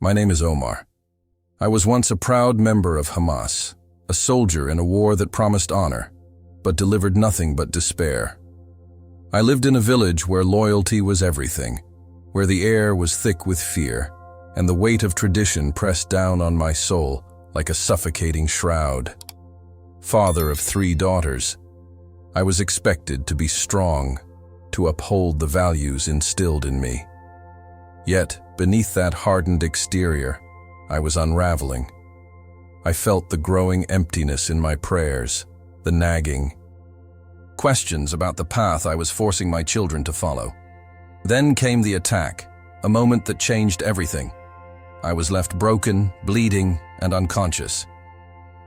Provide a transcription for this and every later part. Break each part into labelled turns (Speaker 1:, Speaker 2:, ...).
Speaker 1: My name is Omar. I was once a proud member of Hamas, a soldier in a war that promised honor, but delivered nothing but despair. I lived in a village where loyalty was everything, where the air was thick with fear, and the weight of tradition pressed down on my soul like a suffocating shroud. Father of 3 daughters, I was expected to be strong, to uphold the values instilled in me. Yet, beneath that hardened exterior, I was unraveling. I felt the growing emptiness in my prayers, the nagging questions about the path I was forcing my children to follow. Then came the attack, a moment that changed everything. I was left broken, bleeding, and unconscious.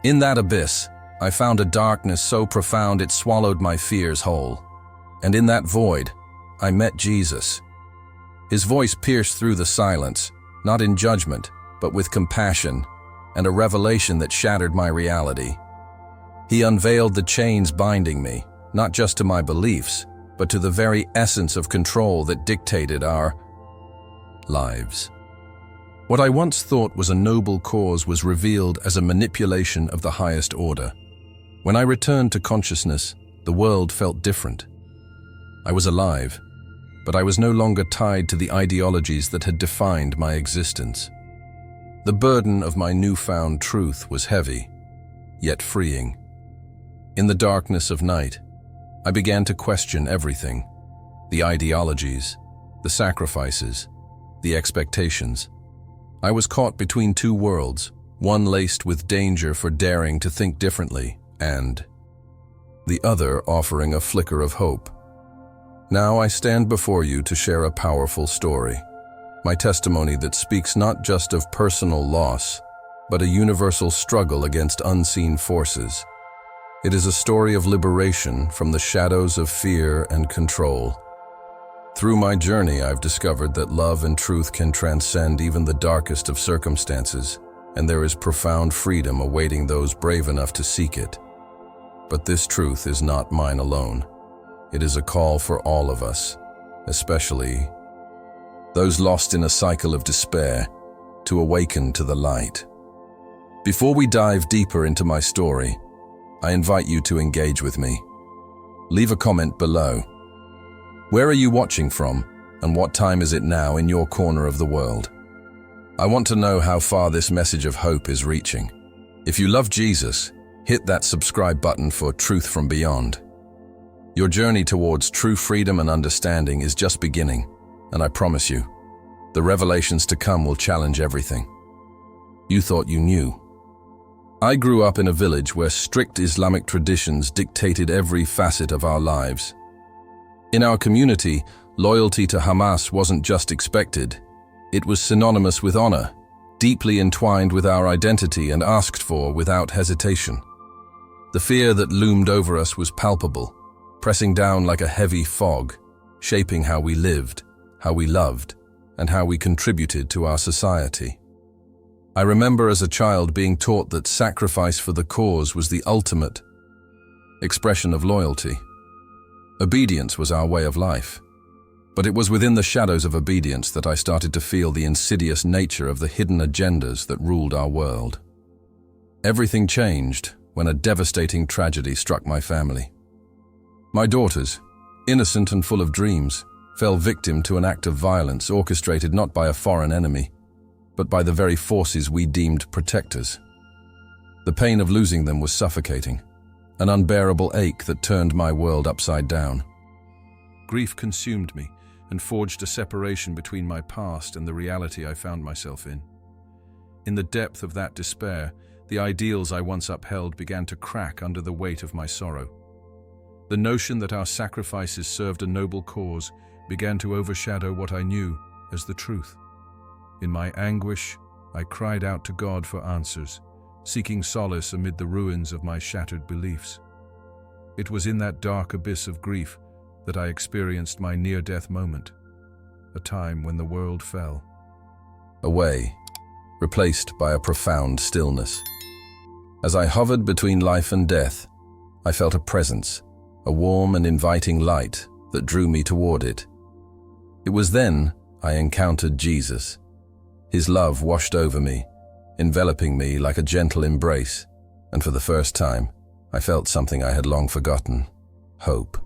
Speaker 1: In that abyss, I found a darkness so profound it swallowed my fears whole. And in that void, I met Jesus. His voice pierced through the silence, not in judgment, but with compassion, and a revelation that shattered my reality. He unveiled the chains binding me, not just to my beliefs, but to the very essence of control that dictated our lives. What I once thought was a noble cause was revealed as a manipulation of the highest order. When I returned to consciousness, the world felt different. I was alive, but I was no longer tied to the ideologies that had defined my existence. The burden of my newfound truth was heavy, yet freeing. In the darkness of night, I began to question everything: the ideologies, the sacrifices, the expectations. I was caught between 2 worlds, one laced with danger for daring to think differently, and the other offering a flicker of hope. Now I stand before you to share a powerful story, my testimony that speaks not just of personal loss, but a universal struggle against unseen forces. It is a story of liberation from the shadows of fear and control. Through my journey, I've discovered that love and truth can transcend even the darkest of circumstances, and there is profound freedom awaiting those brave enough to seek it. But this truth is not mine alone. It is a call for all of us, especially those lost in a cycle of despair, to awaken to the light. Before we dive deeper into my story, I invite you to engage with me. Leave a comment below. Where are you watching from, and what time is it now in your corner of the world? I want to know how far this message of hope is reaching. If you love Jesus, hit that subscribe button for Truth from Beyond. Your journey towards true freedom and understanding is just beginning, and I promise you, the revelations to come will challenge everything you thought you knew. I grew up in a village where strict Islamic traditions dictated every facet of our lives. In our community, loyalty to Hamas wasn't just expected, it was synonymous with honor, deeply entwined with our identity and asked for without hesitation. The fear that loomed over us was palpable, pressing down like a heavy fog, shaping how we lived, how we loved, and how we contributed to our society. I remember as a child being taught that sacrifice for the cause was the ultimate expression of loyalty. Obedience was our way of life. But it was within the shadows of obedience that I started to feel the insidious nature of the hidden agendas that ruled our world. Everything changed when a devastating tragedy struck my family. My daughters, innocent and full of dreams, fell victim to an act of violence orchestrated not by a foreign enemy, but by the very forces we deemed protectors. The pain of losing them was suffocating, an unbearable ache that turned my world upside down. Grief consumed me and forged a separation between my past and the reality I found myself in. In the depth of that despair, the ideals I once upheld began to crack under the weight of my sorrow. The notion that our sacrifices served a noble cause began to overshadow what I knew as the truth. In my anguish, I cried out to God for answers, seeking solace amid the ruins of my shattered beliefs. It was in that dark abyss of grief that I experienced my near-death moment, a time when the world fell away, replaced by a profound stillness. As I hovered between life and death, I felt a presence, a warm and inviting light that drew me toward it. It was then I encountered Jesus. His love washed over me, enveloping me like a gentle embrace, and for the first time, I felt something I had long forgotten: hope.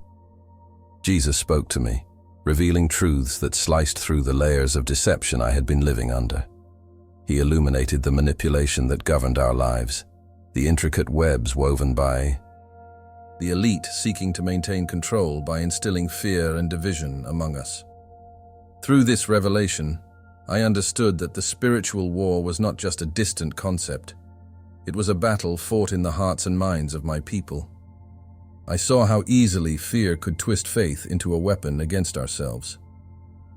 Speaker 1: Jesus spoke to me, revealing truths that sliced through the layers of deception I had been living under. He illuminated the manipulation that governed our lives, the intricate webs woven by the elite seeking to maintain control by instilling fear and division among us. Through this revelation, I understood that the spiritual war was not just a distant concept. It was a battle fought in the hearts and minds of my people. I saw how easily fear could twist faith into a weapon against ourselves.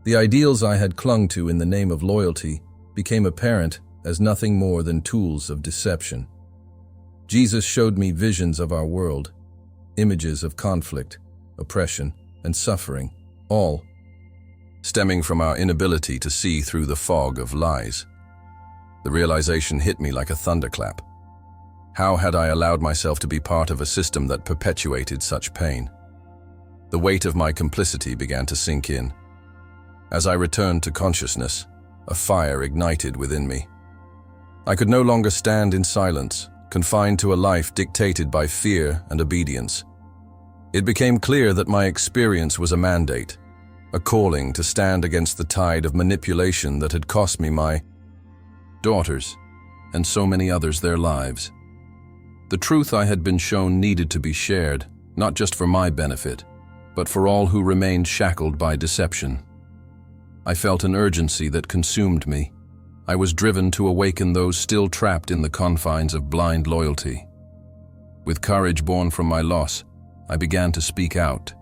Speaker 1: The ideals I had clung to in the name of loyalty became apparent as nothing more than tools of deception. Jesus showed me visions of our world, images of conflict, oppression, and suffering, all stemming from our inability to see through the fog of lies. The realization hit me like a thunderclap. How had I allowed myself to be part of a system that perpetuated such pain? The weight of my complicity began to sink in. As I returned to consciousness, a fire ignited within me. I could no longer stand in silence, confined to a life dictated by fear and obedience. It became clear that my experience was a mandate, a calling to stand against the tide of manipulation that had cost me my daughters, and so many others their lives. The truth I had been shown needed to be shared, not just for my benefit, but for all who remained shackled by deception. I felt an urgency that consumed me. I was driven to awaken those still trapped in the confines of blind loyalty. With courage born from my loss, I began to speak out,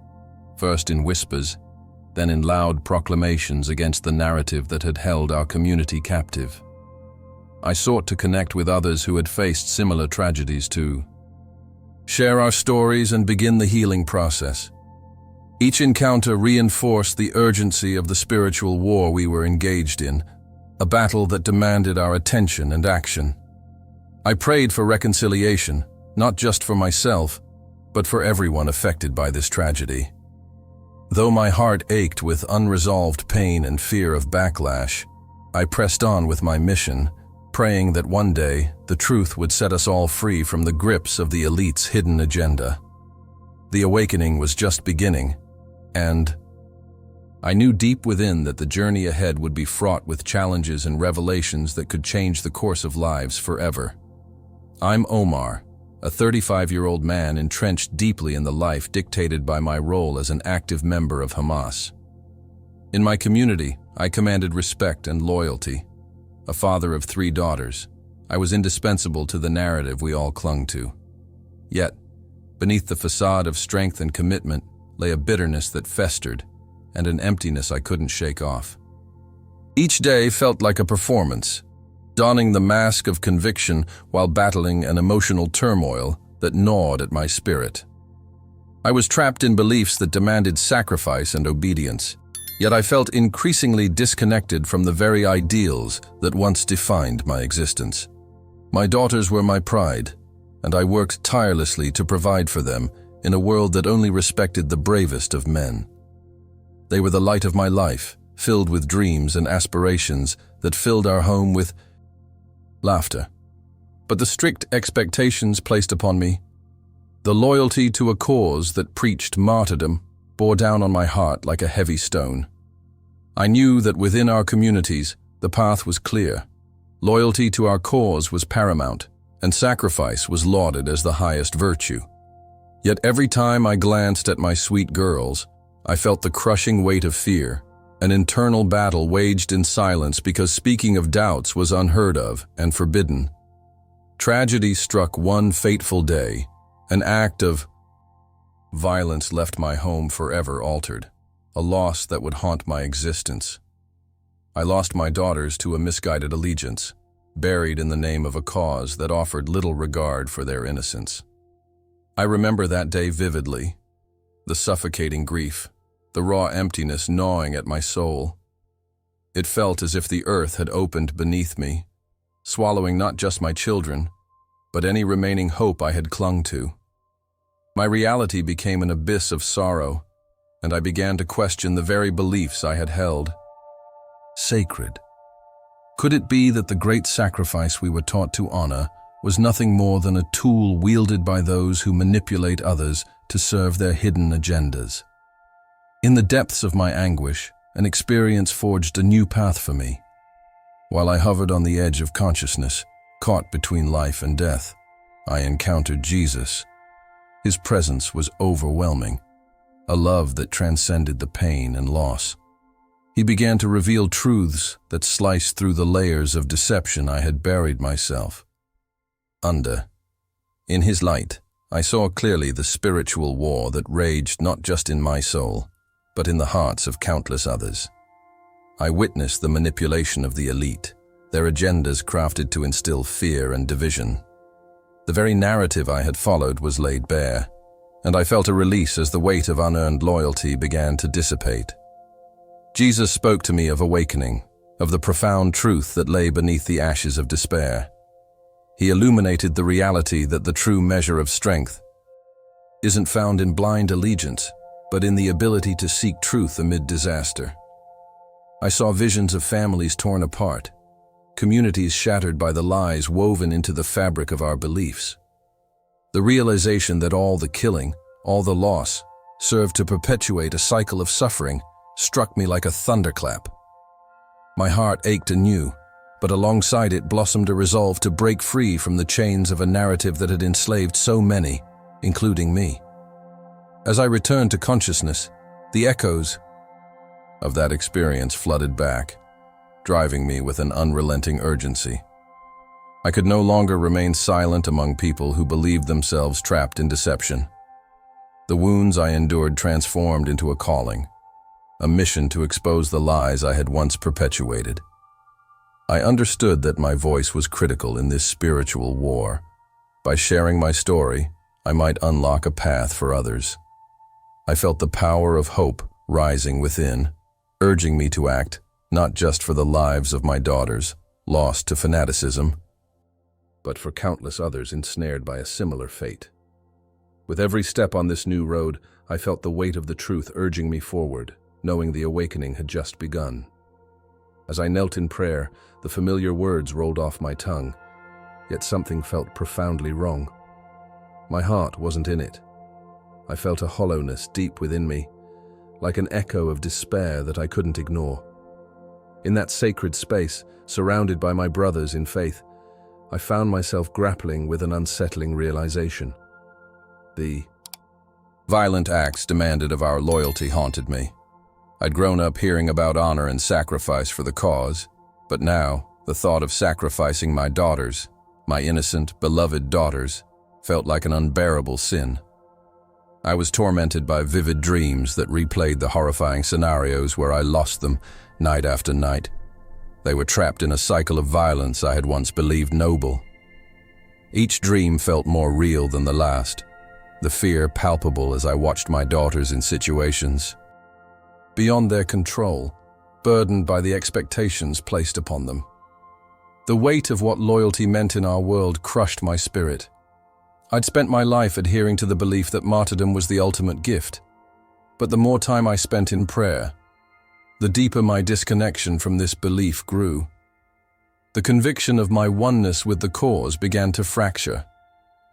Speaker 1: first in whispers, then in loud proclamations against the narrative that had held our community captive. I sought to connect with others who had faced similar tragedies to share our stories and begin the healing process. Each encounter reinforced the urgency of the spiritual war we were engaged in, a battle that demanded our attention and action. I prayed for reconciliation, not just for myself, but for everyone affected by this tragedy. Though my heart ached with unresolved pain and fear of backlash, I pressed on with my mission, praying that one day the truth would set us all free from the grips of the elite's hidden agenda. The awakening was just beginning, and I knew deep within that the journey ahead would be fraught with challenges and revelations that could change the course of lives forever. I'm Omar, a 35-year-old man entrenched deeply in the life dictated by my role as an active member of Hamas. In my community, I commanded respect and loyalty. A father of 3 daughters, I was indispensable to the narrative we all clung to. Yet, beneath the facade of strength and commitment lay a bitterness that festered, and an emptiness I couldn't shake off. Each day felt like a performance, donning the mask of conviction while battling an emotional turmoil that gnawed at my spirit. I was trapped in beliefs that demanded sacrifice and obedience, yet I felt increasingly disconnected from the very ideals that once defined my existence. My daughters were my pride, and I worked tirelessly to provide for them in a world that only respected the bravest of men. They were the light of my life, filled with dreams and aspirations that filled our home with laughter. But the strict expectations placed upon me, the loyalty to a cause that preached martyrdom, bore down on my heart like a heavy stone. I knew that within our communities, the path was clear. Loyalty to our cause was paramount, and sacrifice was lauded as the highest virtue. Yet every time I glanced at my sweet girls, I felt the crushing weight of fear, an internal battle waged in silence because speaking of doubts was unheard of and forbidden. Tragedy struck one fateful day. An act of violence left my home forever altered, a loss that would haunt my existence. I lost my daughters to a misguided allegiance, buried in the name of a cause that offered little regard for their innocence. I remember that day vividly, the suffocating grief, the raw emptiness gnawing at my soul. It felt as if the earth had opened beneath me, swallowing not just my children, but any remaining hope I had clung to. My reality became an abyss of sorrow, and I began to question the very beliefs I had held sacred. Could it be that the great sacrifice we were taught to honor was nothing more than a tool wielded by those who manipulate others to serve their hidden agendas? In the depths of my anguish, an experience forged a new path for me. While I hovered on the edge of consciousness, caught between life and death, I encountered Jesus. His presence was overwhelming, a love that transcended the pain and loss. He began to reveal truths that sliced through the layers of deception I had buried myself under. In his light, I saw clearly the spiritual war that raged not just in my soul, but in the hearts of countless others. I witnessed the manipulation of the elite, their agendas crafted to instill fear and division. The very narrative I had followed was laid bare, and I felt a release as the weight of unearned loyalty began to dissipate. Jesus spoke to me of awakening, of the profound truth that lay beneath the ashes of despair. He illuminated the reality that the true measure of strength isn't found in blind allegiance, but in the ability to seek truth amid disaster. I saw visions of families torn apart, communities shattered by the lies woven into the fabric of our beliefs. The realization that all the killing, all the loss, served to perpetuate a cycle of suffering struck me like a thunderclap. My heart ached anew, but alongside it blossomed a resolve to break free from the chains of a narrative that had enslaved so many, including me. As I returned to consciousness, the echoes of that experience flooded back, driving me with an unrelenting urgency. I could no longer remain silent among people who believed themselves trapped in deception. The wounds I endured transformed into a calling, a mission to expose the lies I had once perpetuated. I understood that my voice was critical in this spiritual war. By sharing my story, I might unlock a path for others. I felt the power of hope rising within, urging me to act, not just for the lives of my daughters, lost to fanaticism, but for countless others ensnared by a similar fate. With every step on this new road, I felt the weight of the truth urging me forward, knowing the awakening had just begun. As I knelt in prayer, the familiar words rolled off my tongue, yet something felt profoundly wrong. My heart wasn't in it. I felt a hollowness deep within me, like an echo of despair that I couldn't ignore. In that sacred space, surrounded by my brothers in faith, I found myself grappling with an unsettling realization. The violent acts demanded of our loyalty haunted me. I'd grown up hearing about honor and sacrifice for the cause, but now the thought of sacrificing my daughters, my innocent, beloved daughters, felt like an unbearable sin. I was tormented by vivid dreams that replayed the horrifying scenarios where I lost them night after night. They were trapped in a cycle of violence I had once believed noble. Each dream felt more real than the last, the fear palpable as I watched my daughters in situations beyond their control, burdened by the expectations placed upon them. The weight of what loyalty meant in our world crushed my spirit. I'd spent my life adhering to the belief that martyrdom was the ultimate gift, but the more time I spent in prayer, the deeper my disconnection from this belief grew. The conviction of my oneness with the cause began to fracture,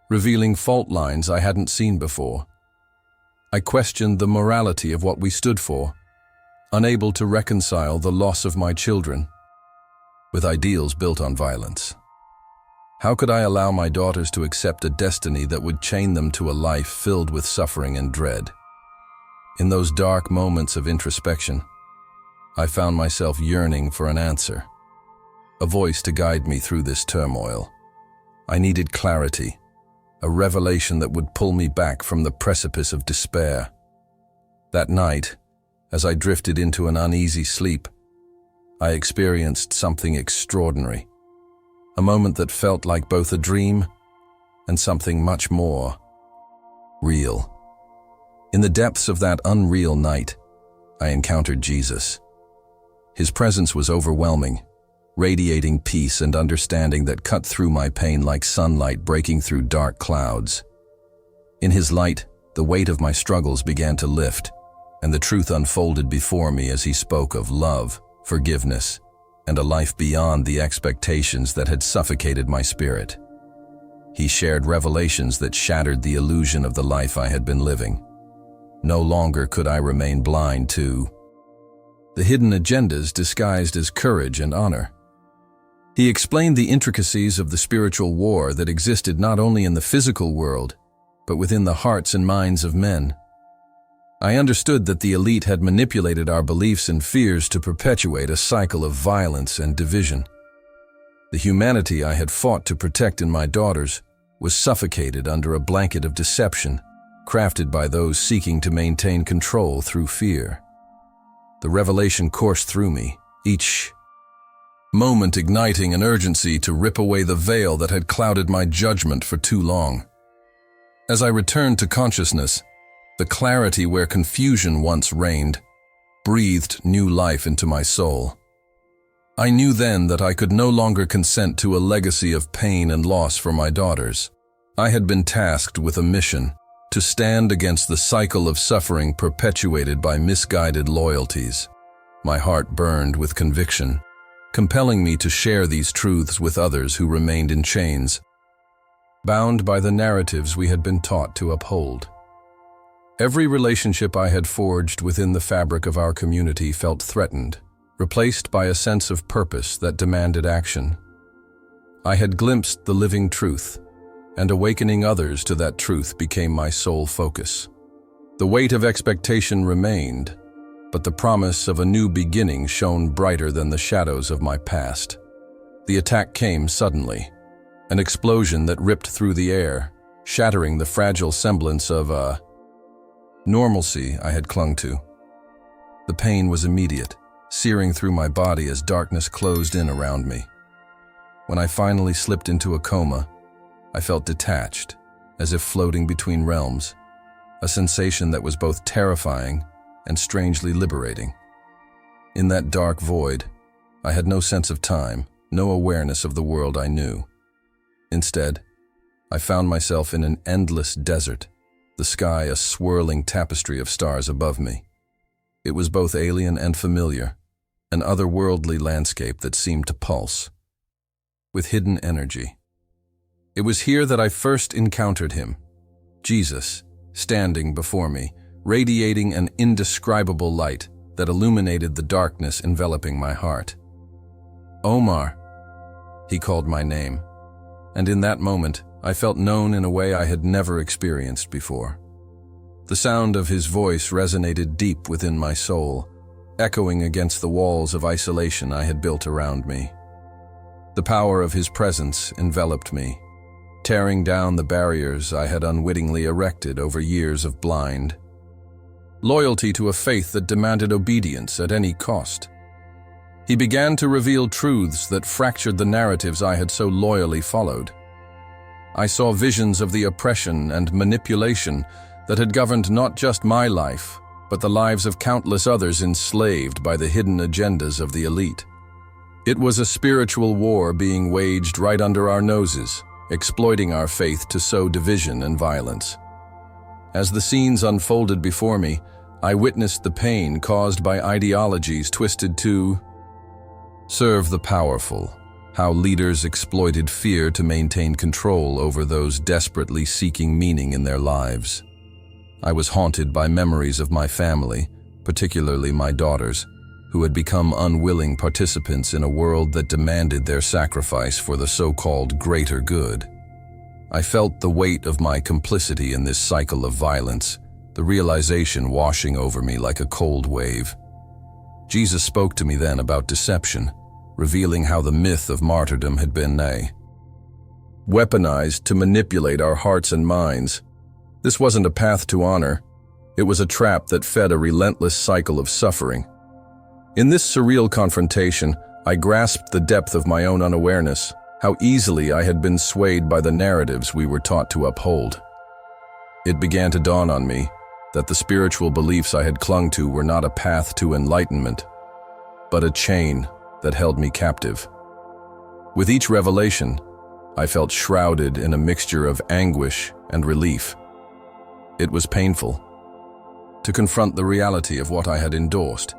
Speaker 1: revealing fault lines I hadn't seen before. I questioned the morality of what we stood for, unable to reconcile the loss of my children with ideals built on violence. How could I allow my daughters to accept a destiny that would chain them to a life filled with suffering and dread? In those dark moments of introspection, I found myself yearning for an answer, a voice to guide me through this turmoil. I needed clarity, a revelation that would pull me back from the precipice of despair. That night, as I drifted into an uneasy sleep, I experienced something extraordinary, a moment that felt like both a dream and something much more real. In the depths of that unreal night, I encountered Jesus. His presence was overwhelming, radiating peace and understanding that cut through my pain like sunlight breaking through dark clouds. In his light, the weight of my struggles began to lift, and the truth unfolded before me as he spoke of love, forgiveness, and a life beyond the expectations that had suffocated my spirit. He shared revelations that shattered the illusion of the life I had been living. No longer could I remain blind to the hidden agendas disguised as courage and honor. He explained the intricacies of the spiritual war that existed not only in the physical world, but within the hearts and minds of men. I understood that the elite had manipulated our beliefs and fears to perpetuate a cycle of violence and division. The humanity I had fought to protect in my daughters was suffocated under a blanket of deception, crafted by those seeking to maintain control through fear. The revelation coursed through me, each moment igniting an urgency to rip away the veil that had clouded my judgment for too long. As I returned to consciousness, the clarity where confusion once reigned breathed new life into my soul. I knew then that I could no longer consent to a legacy of pain and loss for my daughters. I had been tasked with a mission to stand against the cycle of suffering perpetuated by misguided loyalties. My heart burned with conviction, compelling me to share these truths with others who remained in chains, bound by the narratives we had been taught to uphold. Every relationship I had forged within the fabric of our community felt threatened, replaced by a sense of purpose that demanded action. I had glimpsed the living truth, and awakening others to that truth became my sole focus. The weight of expectation remained, but the promise of a new beginning shone brighter than the shadows of my past. The attack came suddenly, an explosion that ripped through the air, shattering the fragile semblance of a normalcy I had clung to. The pain was immediate, searing through my body as darkness closed in around me. When I finally slipped into a coma, I felt detached, as if floating between realms, a sensation that was both terrifying and strangely liberating. In that dark void, I had no sense of time, no awareness of the world I knew. Instead, I found myself in an endless desert, the sky a swirling tapestry of stars above me. It was both alien and familiar, an otherworldly landscape that seemed to pulse with hidden energy. It was here that I first encountered him, Jesus, standing before me, radiating an indescribable light that illuminated the darkness enveloping my heart. Omar, he called my name, and in that moment I felt known in a way I had never experienced before. The sound of his voice resonated deep within my soul, echoing against the walls of isolation I had built around me. The power of his presence enveloped me, tearing down the barriers I had unwittingly erected over years of blind loyalty to a faith that demanded obedience at any cost. He began to reveal truths that fractured the narratives I had so loyally followed. I saw visions of the oppression and manipulation that had governed not just my life, but the lives of countless others enslaved by the hidden agendas of the elite. It was a spiritual war being waged right under our noses, exploiting our faith to sow division and violence. As the scenes unfolded before me, I witnessed the pain caused by ideologies twisted to serve the powerful, how leaders exploited fear to maintain control over those desperately seeking meaning in their lives. I was haunted by memories of my family, particularly my daughters, who had become unwilling participants in a world that demanded their sacrifice for the so-called greater good. I felt the weight of my complicity in this cycle of violence, the realization washing over me like a cold wave. Jesus spoke to me then about deception, revealing how the myth of martyrdom had been weaponized to manipulate our hearts and minds. This wasn't a path to honor. It was a trap that fed a relentless cycle of suffering. In this surreal confrontation, I grasped the depth of my own unawareness, how easily I had been swayed by the narratives we were taught to uphold. It began to dawn on me that the spiritual beliefs I had clung to were not a path to enlightenment, but a chain that held me captive. With each revelation, I felt shrouded in a mixture of anguish and relief. It was painful to confront the reality of what I had endorsed,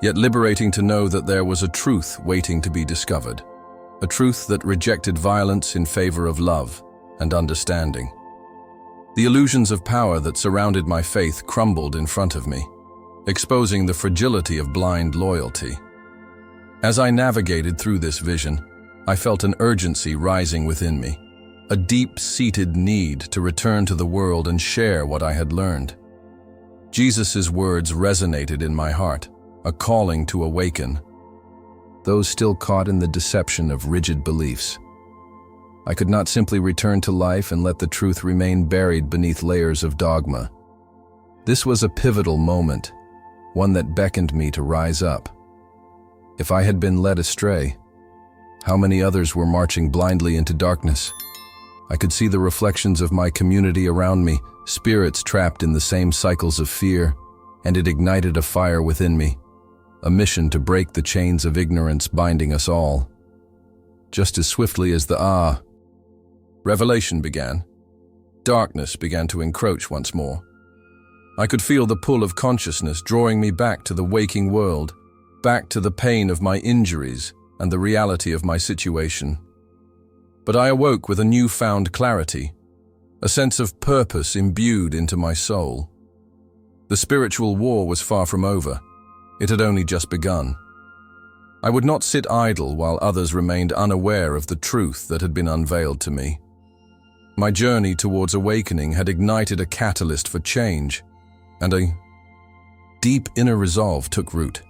Speaker 1: yet liberating to know that there was a truth waiting to be discovered, a truth that rejected violence in favor of love and understanding. The illusions of power that surrounded my faith crumbled in front of me, exposing the fragility of blind loyalty. As I navigated through this vision, I felt an urgency rising within me, a deep-seated need to return to the world and share what I had learned. Jesus' words resonated in my heart, a calling to awaken those still caught in the deception of rigid beliefs. I could not simply return to life and let the truth remain buried beneath layers of dogma. This was a pivotal moment, one that beckoned me to rise up. If I had been led astray, how many others were marching blindly into darkness? I could see the reflections of my community around me, spirits trapped in the same cycles of fear, and it ignited a fire within me, a mission to break the chains of ignorance binding us all. Just as swiftly as the revelation began, darkness began to encroach once more. I could feel the pull of consciousness drawing me back to the waking world, back to the pain of my injuries and the reality of my situation. But I awoke with a newfound clarity, a sense of purpose imbued into my soul. The spiritual war was far from over. It had only just begun. I would not sit idle while others remained unaware of the truth that had been unveiled to me. My journey towards awakening had ignited a catalyst for change, and a deep inner resolve took root.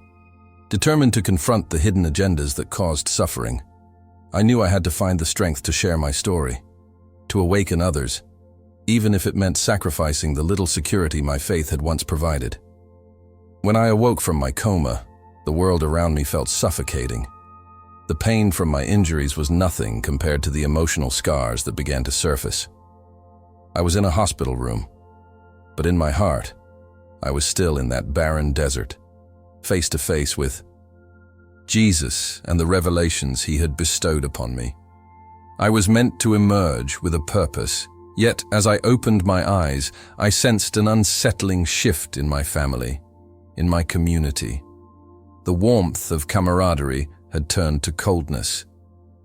Speaker 1: Determined to confront the hidden agendas that caused suffering, I knew I had to find the strength to share my story, to awaken others, even if it meant sacrificing the little security my faith had once provided. When I awoke from my coma, the world around me felt suffocating. The pain from my injuries was nothing compared to the emotional scars that began to surface. I was in a hospital room, but in my heart, I was still in that barren desert, face to face with Jesus and the revelations he had bestowed upon me. I was meant to emerge with a purpose, yet as I opened my eyes, I sensed an unsettling shift in my family, in my community. The warmth of camaraderie had turned to coldness,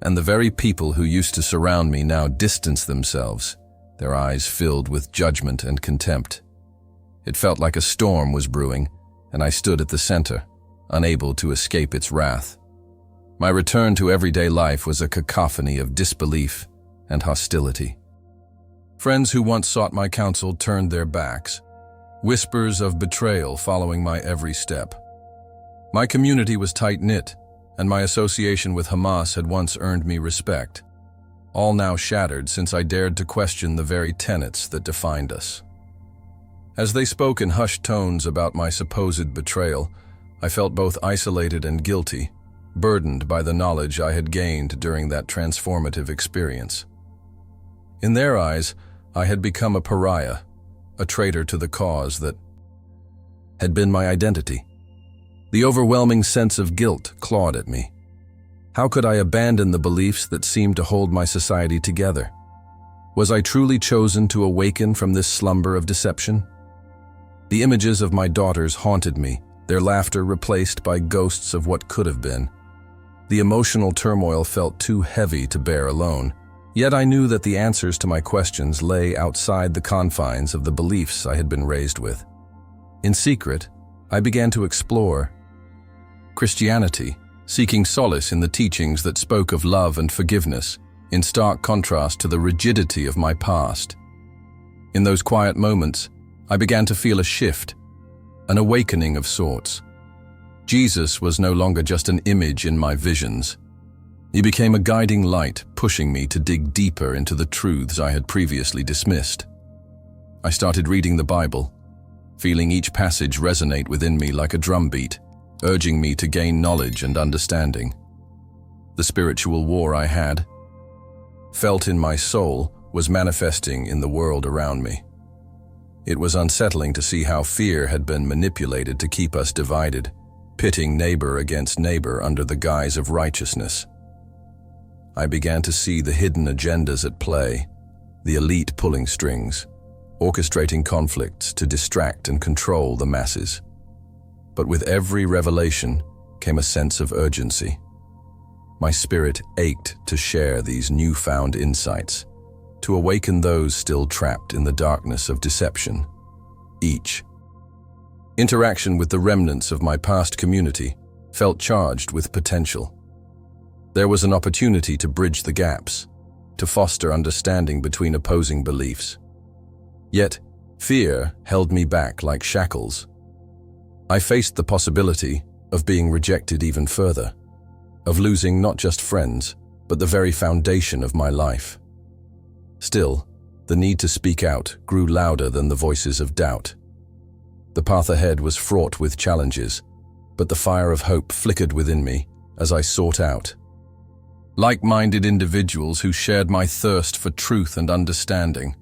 Speaker 1: and the very people who used to surround me now distanced themselves, their eyes filled with judgment and contempt. It felt like a storm was brewing, and I stood at the center, unable to escape its wrath. My return to everyday life was a cacophony of disbelief and hostility. Friends who once sought my counsel turned their backs, whispers of betrayal following my every step. My community was tight-knit, and my association with Hamas had once earned me respect, all now shattered since I dared to question the very tenets that defined us. As they spoke in hushed tones about my supposed betrayal, I felt both isolated and guilty, burdened by the knowledge I had gained during that transformative experience. In their eyes, I had become a pariah, a traitor to the cause that had been my identity. The overwhelming sense of guilt clawed at me. How could I abandon the beliefs that seemed to hold my society together? Was I truly chosen to awaken from this slumber of deception? The images of my daughters haunted me, their laughter replaced by ghosts of what could have been. The emotional turmoil felt too heavy to bear alone, yet I knew that the answers to my questions lay outside the confines of the beliefs I had been raised with. In secret, I began to explore Christianity, seeking solace in the teachings that spoke of love and forgiveness, in stark contrast to the rigidity of my past. In those quiet moments, I began to feel a shift, an awakening of sorts. Jesus was no longer just an image in my visions. He became a guiding light, pushing me to dig deeper into the truths I had previously dismissed. I started reading the Bible, feeling each passage resonate within me like a drumbeat, urging me to gain knowledge and understanding. The spiritual war I had felt in my soul was manifesting in the world around me. It was unsettling to see how fear had been manipulated to keep us divided, pitting neighbor against neighbor under the guise of righteousness. I began to see the hidden agendas at play, the elite pulling strings, orchestrating conflicts to distract and control the masses. But with every revelation came a sense of urgency. My spirit ached to share these newfound insights, to awaken those still trapped in the darkness of deception. Each interaction with the remnants of my past community felt charged with potential. There was an opportunity to bridge the gaps, to foster understanding between opposing beliefs. Yet, fear held me back like shackles. I faced the possibility of being rejected even further, of losing not just friends, but the very foundation of my life. Still, the need to speak out grew louder than the voices of doubt. The path ahead was fraught with challenges, but the fire of hope flickered within me as I sought out like-minded individuals who shared my thirst for truth and understanding.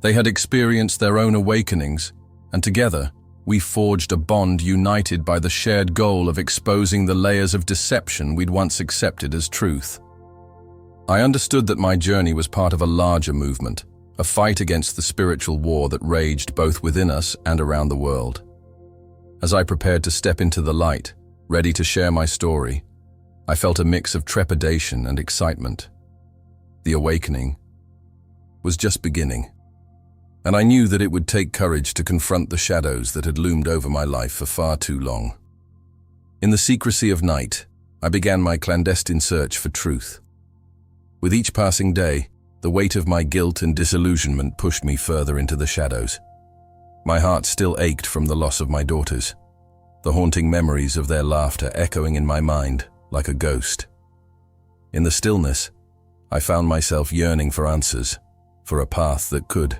Speaker 1: They had experienced their own awakenings, and together, we forged a bond united by the shared goal of exposing the layers of deception we'd once accepted as truth. I understood that my journey was part of a larger movement, a fight against the spiritual war that raged both within us and around the world. As I prepared to step into the light, ready to share my story, I felt a mix of trepidation and excitement. The awakening was just beginning, and I knew that it would take courage to confront the shadows that had loomed over my life for far too long. In the secrecy of night, I began my clandestine search for truth. With each passing day, the weight of my guilt and disillusionment pushed me further into the shadows. My heart still ached from the loss of my daughters, the haunting memories of their laughter echoing in my mind like a ghost. In the stillness, I found myself yearning for answers, for a path that could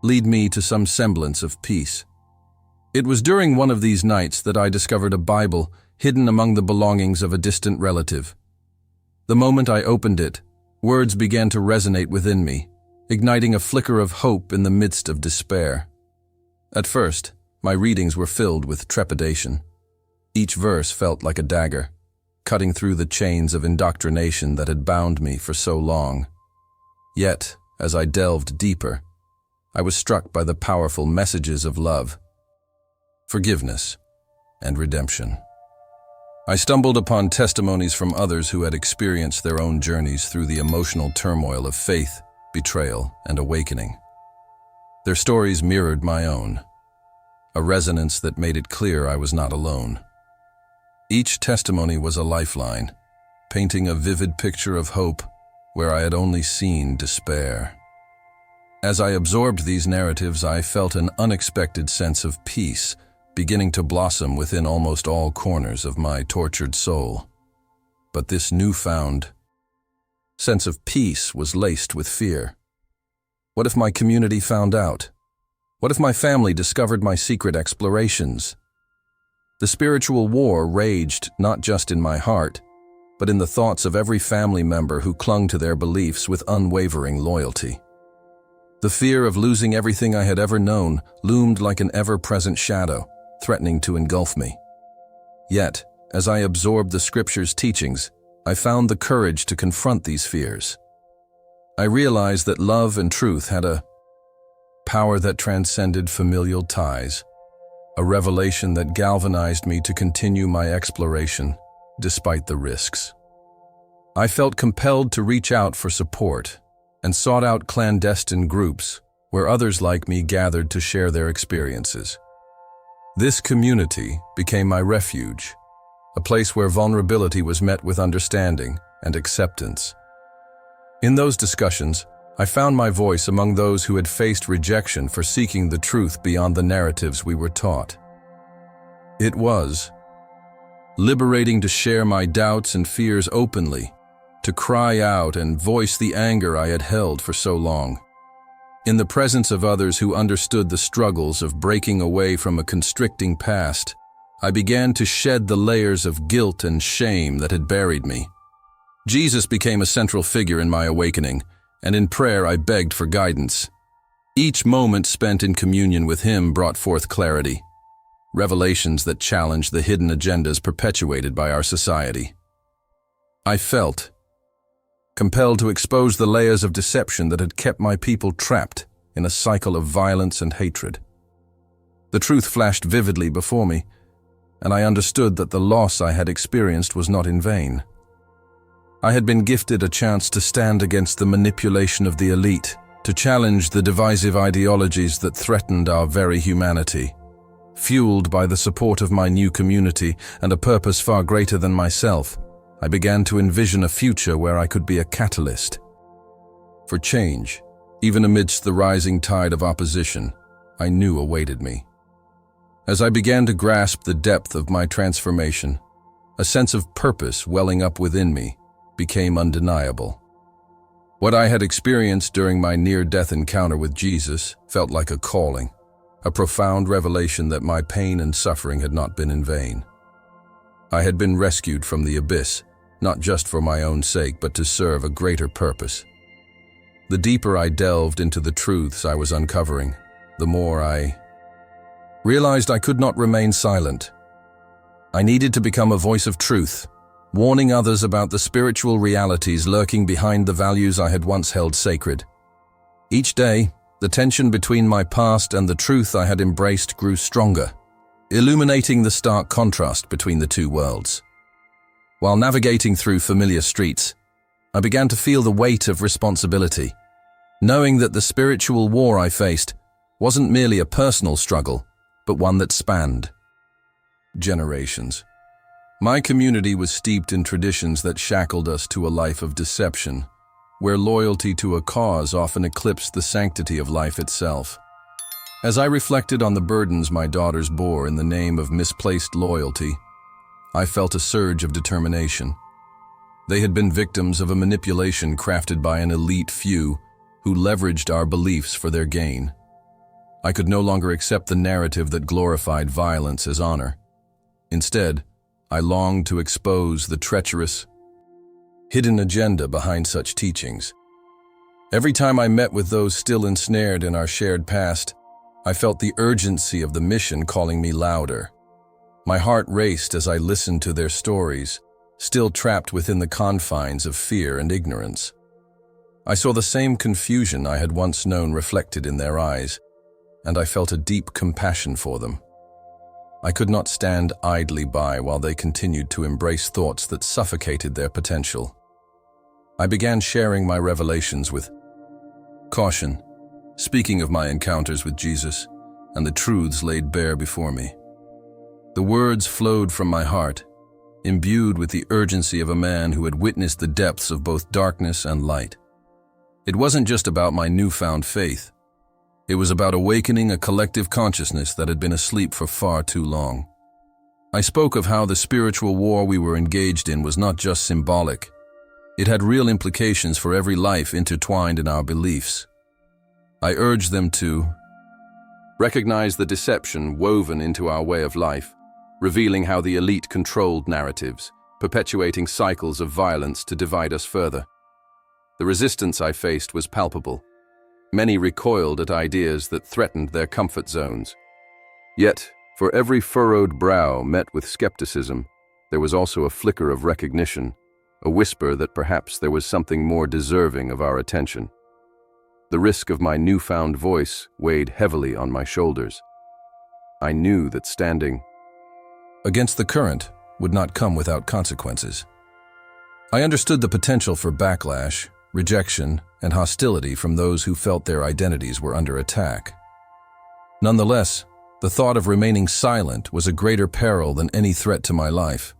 Speaker 1: lead me to some semblance of peace. It was during one of these nights that I discovered a Bible hidden among the belongings of a distant relative. The moment I opened it, words began to resonate within me, igniting a flicker of hope in the midst of despair. At first, my readings were filled with trepidation. Each verse felt like a dagger, cutting through the chains of indoctrination that had bound me for so long. Yet, as I delved deeper, I was struck by the powerful messages of love, forgiveness, and redemption. I stumbled upon testimonies from others who had experienced their own journeys through the emotional turmoil of faith, betrayal, and awakening. Their stories mirrored my own, a resonance that made it clear I was not alone. Each testimony was a lifeline, painting a vivid picture of hope where I had only seen despair. As I absorbed these narratives, I felt an unexpected sense of peace beginning to blossom within almost all corners of my tortured soul. But this newfound sense of peace was laced with fear. What if my community found out? What if my family discovered my secret explorations? The spiritual war raged not just in my heart, but in the thoughts of every family member who clung to their beliefs with unwavering loyalty. The fear of losing everything I had ever known loomed like an ever-present shadow, threatening to engulf me. Yet, as I absorbed the scripture's teachings, I found the courage to confront these fears. I realized that love and truth had a power that transcended familial ties, a revelation that galvanized me to continue my exploration, despite the risks. I felt compelled to reach out for support and sought out clandestine groups where others like me gathered to share their experiences. This community became my refuge, a place where vulnerability was met with understanding and acceptance. In those discussions, I found my voice among those who had faced rejection for seeking the truth beyond the narratives we were taught. It was liberating to share my doubts and fears openly, to cry out and voice the anger I had held for so long. In the presence of others who understood the struggles of breaking away from a constricting past, I began to shed the layers of guilt and shame that had buried me. Jesus became a central figure in my awakening, and in prayer I begged for guidance. Each moment spent in communion with Him brought forth clarity, revelations that challenged the hidden agendas perpetuated by our society. I felt compelled to expose the layers of deception that had kept my people trapped in a cycle of violence and hatred. The truth flashed vividly before me, and I understood that the loss I had experienced was not in vain. I had been gifted a chance to stand against the manipulation of the elite, to challenge the divisive ideologies that threatened our very humanity. Fueled by the support of my new community and a purpose far greater than myself, I began to envision a future where I could be a catalyst for change. Even amidst the rising tide of opposition, I knew awaited me. As I began to grasp the depth of my transformation, a sense of purpose welling up within me became undeniable. What I had experienced during my near-death encounter with Jesus felt like a calling, a profound revelation that my pain and suffering had not been in vain. I had been rescued from the abyss, not just for my own sake, but to serve a greater purpose. The deeper I delved into the truths I was uncovering, the more I realized I could not remain silent. I needed to become a voice of truth, warning others about the spiritual realities lurking behind the values I had once held sacred. Each day, the tension between my past and the truth I had embraced grew stronger, illuminating the stark contrast between the two worlds. While navigating through familiar streets, I began to feel the weight of responsibility, knowing that the spiritual war I faced wasn't merely a personal struggle, but one that spanned generations. My community was steeped in traditions that shackled us to a life of deception, where loyalty to a cause often eclipsed the sanctity of life itself. As I reflected on the burdens my daughters bore in the name of misplaced loyalty, I felt a surge of determination. They had been victims of a manipulation crafted by an elite few who leveraged our beliefs for their gain. I could no longer accept the narrative that glorified violence as honor. Instead, I longed to expose the treacherous, hidden agenda behind such teachings. Every time I met with those still ensnared in our shared past, I felt the urgency of the mission calling me louder. My heart raced as I listened to their stories, still trapped within the confines of fear and ignorance. I saw the same confusion I had once known reflected in their eyes, and I felt a deep compassion for them. I could not stand idly by while they continued to embrace thoughts that suffocated their potential. I began sharing my revelations with caution, speaking of my encounters with Jesus and the truths laid bare before me. The words flowed from my heart, imbued with the urgency of a man who had witnessed the depths of both darkness and light. It wasn't just about my newfound faith. It was about awakening a collective consciousness that had been asleep for far too long. I spoke of how the spiritual war we were engaged in was not just symbolic. It had real implications for every life intertwined in our beliefs. I urged them to recognize the deception woven into our way of life, revealing how the elite controlled narratives, perpetuating cycles of violence to divide us further. The resistance I faced was palpable. Many recoiled at ideas that threatened their comfort zones. Yet, for every furrowed brow met with skepticism, there was also a flicker of recognition, a whisper that perhaps there was something more deserving of our attention. The risk of my newfound voice weighed heavily on my shoulders. I knew that standing against the current would not come without consequences. I understood the potential for backlash, rejection, and hostility from those who felt their identities were under attack. Nonetheless, the thought of remaining silent was a greater peril than any threat to my life.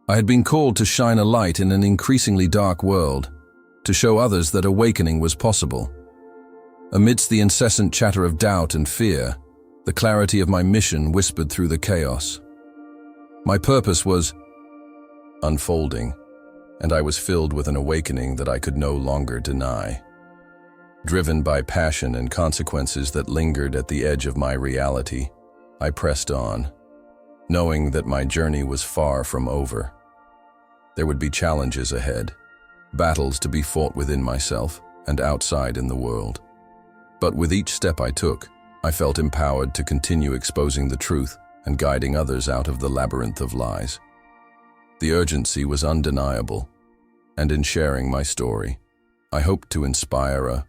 Speaker 1: I had been called to shine a light in an increasingly dark world, to show others that awakening was possible. Amidst the incessant chatter of doubt and fear, the clarity of my mission whispered through the chaos. My purpose was unfolding, and I was filled with an awakening that I could no longer deny. Driven by passion and consequences that lingered at the edge of my reality, I pressed on, knowing that my journey was far from over. There would be challenges ahead, battles to be fought within myself and outside in the world. But with each step I took, I felt empowered to continue exposing the truth and guiding others out of the labyrinth of lies. The urgency was undeniable, and in sharing my story, I hoped to inspire a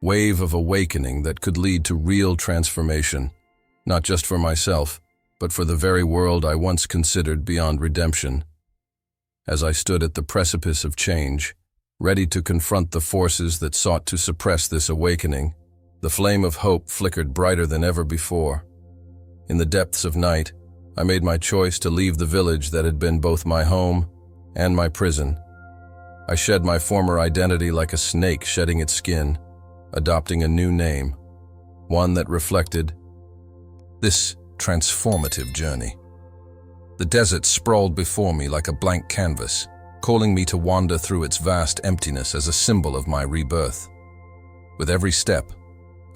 Speaker 1: wave of awakening that could lead to real transformation not just for myself, but for the very world I once considered beyond redemption. As I stood at the precipice of change, ready to confront the forces that sought to suppress this awakening, the flame of hope flickered brighter than ever before. In the depths of night, I made my choice to leave the village that had been both my home and my prison. I shed my former identity like a snake shedding its skin, adopting a new name, one that reflected this transformative journey. The desert sprawled before me like a blank canvas, calling me to wander through its vast emptiness as a symbol of my rebirth. With every step,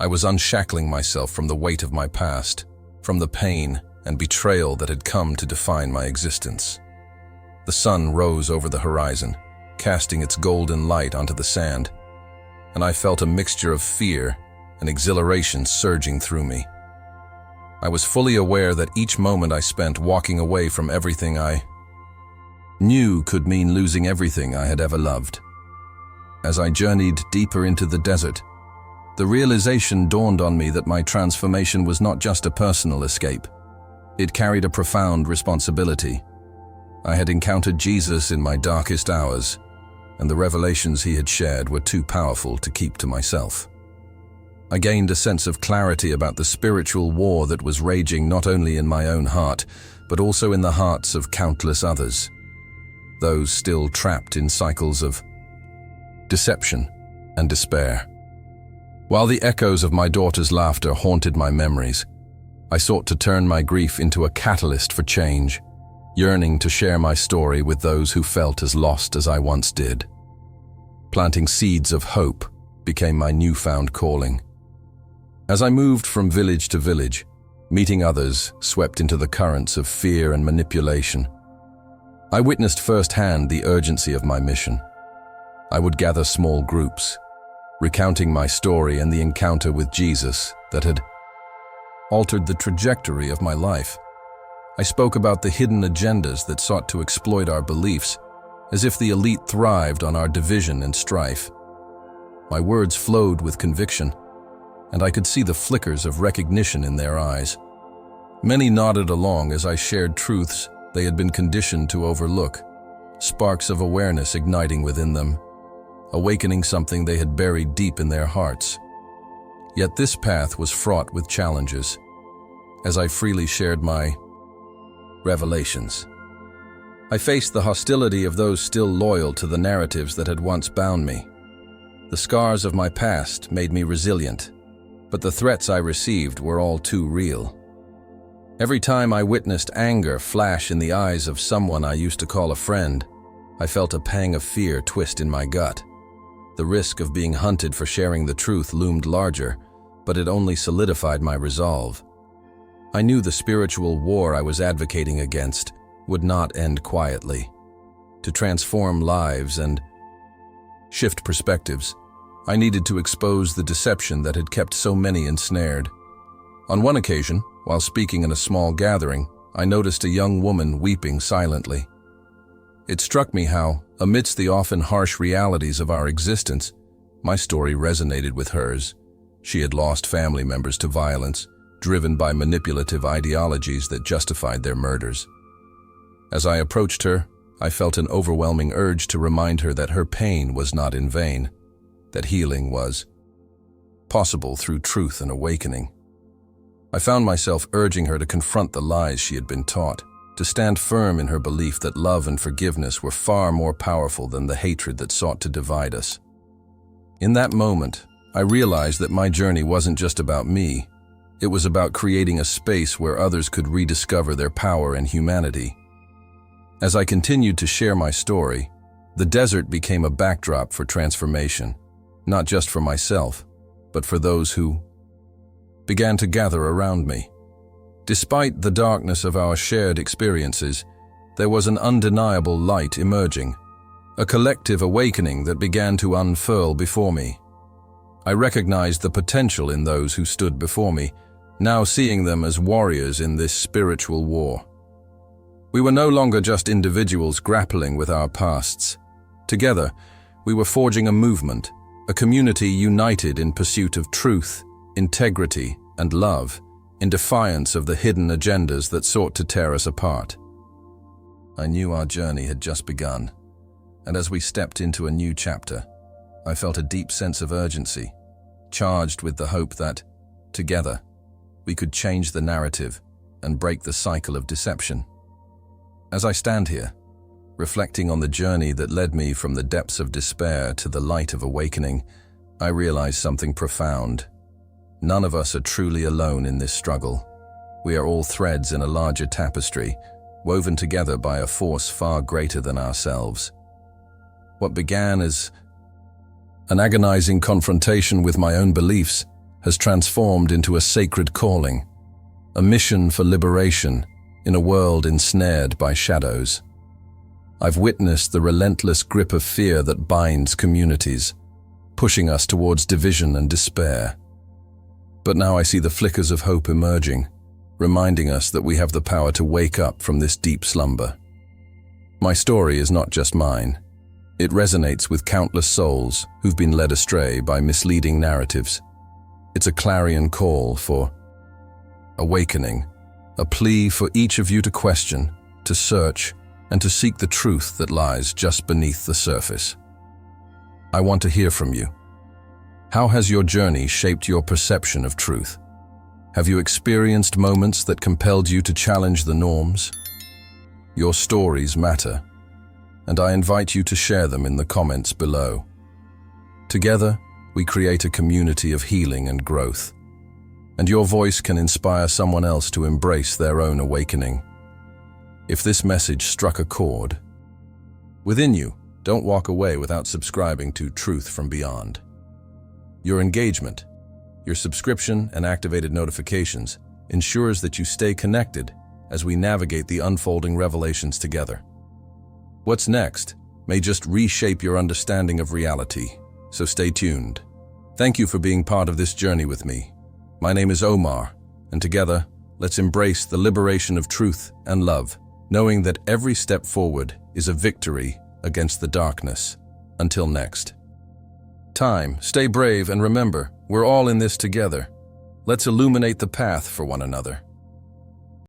Speaker 1: I was unshackling myself from the weight of my past, from the pain and betrayal that had come to define my existence. The sun rose over the horizon, casting its golden light onto the sand, and I felt a mixture of fear and exhilaration surging through me. I was fully aware that each moment I spent walking away from everything I knew could mean losing everything I had ever loved. As I journeyed deeper into the desert, the realization dawned on me that my transformation was not just a personal escape. It carried a profound responsibility. I had encountered Jesus in my darkest hours, and the revelations he had shared were too powerful to keep to myself. I gained a sense of clarity about the spiritual war that was raging not only in my own heart, but also in the hearts of countless others, those still trapped in cycles of deception and despair. While the echoes of my daughter's laughter haunted my memories, I sought to turn my grief into a catalyst for change, yearning to share my story with those who felt as lost as I once did. Planting seeds of hope became my newfound calling. As I moved from village to village, meeting others swept into the currents of fear and manipulation, I witnessed firsthand the urgency of my mission. I would gather small groups, recounting my story and the encounter with Jesus that had altered the trajectory of my life. I spoke about the hidden agendas that sought to exploit our beliefs, as if the elite thrived on our division and strife. My words flowed with conviction, and I could see the flickers of recognition in their eyes. Many nodded along as I shared truths they had been conditioned to overlook, sparks of awareness igniting within them, awakening something they had buried deep in their hearts. Yet this path was fraught with challenges. As I freely shared my revelations, I faced the hostility of those still loyal to the narratives that had once bound me. The scars of my past made me resilient, but the threats I received were all too real. Every time I witnessed anger flash in the eyes of someone I used to call a friend, I felt a pang of fear twist in my gut. The risk of being hunted for sharing the truth loomed larger, but it only solidified my resolve. I knew the spiritual war I was advocating against would not end quietly. To transform lives and shift perspectives, I needed to expose the deception that had kept so many ensnared. On one occasion, while speaking in a small gathering, I noticed a young woman weeping silently. It struck me how, amidst the often harsh realities of our existence, my story resonated with hers. She had lost family members to violence, driven by manipulative ideologies that justified their murders. As I approached her, I felt an overwhelming urge to remind her that her pain was not in vain, that healing was possible through truth and awakening. I found myself urging her to confront the lies she had been taught, to stand firm in her belief that love and forgiveness were far more powerful than the hatred that sought to divide us. In that moment, I realized that my journey wasn't just about me. It was about creating a space where others could rediscover their power and humanity. As I continued to share my story, the desert became a backdrop for transformation, not just for myself, but for those who began to gather around me. Despite the darkness of our shared experiences, there was an undeniable light emerging, a collective awakening that began to unfurl before me. I recognized the potential in those who stood before me, now seeing them as warriors in this spiritual war. We were no longer just individuals grappling with our pasts. Together, we were forging a movement, a community united in pursuit of truth, integrity, and love, in defiance of the hidden agendas that sought to tear us apart. I knew our journey had just begun, and as we stepped into a new chapter, I felt a deep sense of urgency, charged with the hope that, together, we could change the narrative and break the cycle of deception. As I stand here, reflecting on the journey that led me from the depths of despair to the light of awakening, I realize something profound. None of us are truly alone in this struggle. We are all threads in a larger tapestry, woven together by a force far greater than ourselves. What began as an agonizing confrontation with my own beliefs has transformed into a sacred calling, a mission for liberation in a world ensnared by shadows. I've witnessed the relentless grip of fear that binds communities, pushing us towards division and despair. But now I see the flickers of hope emerging, reminding us that we have the power to wake up from this deep slumber. My story is not just mine. It resonates with countless souls who've been led astray by misleading narratives. It's a clarion call for awakening, a plea for each of you to question, to search, and to seek the truth that lies just beneath the surface. I want to hear from you. How has your journey shaped your perception of truth? Have you experienced moments that compelled you to challenge the norms? Your stories matter, and I invite you to share them in the comments below. Together, we create a community of healing and growth, and your voice can inspire someone else to embrace their own awakening. If this message struck a chord within you, don't walk away without subscribing to Truth from Beyond. Your engagement, your subscription and activated notifications ensures that you stay connected as we navigate the unfolding revelations together. What's next may just reshape your understanding of reality, so stay tuned. Thank you for being part of this journey with me. My name is Omar, and together, let's embrace the liberation of truth and love, knowing that every step forward is a victory against the darkness. Until next time, stay brave and remember, we're all in this together. Let's illuminate the path for one another.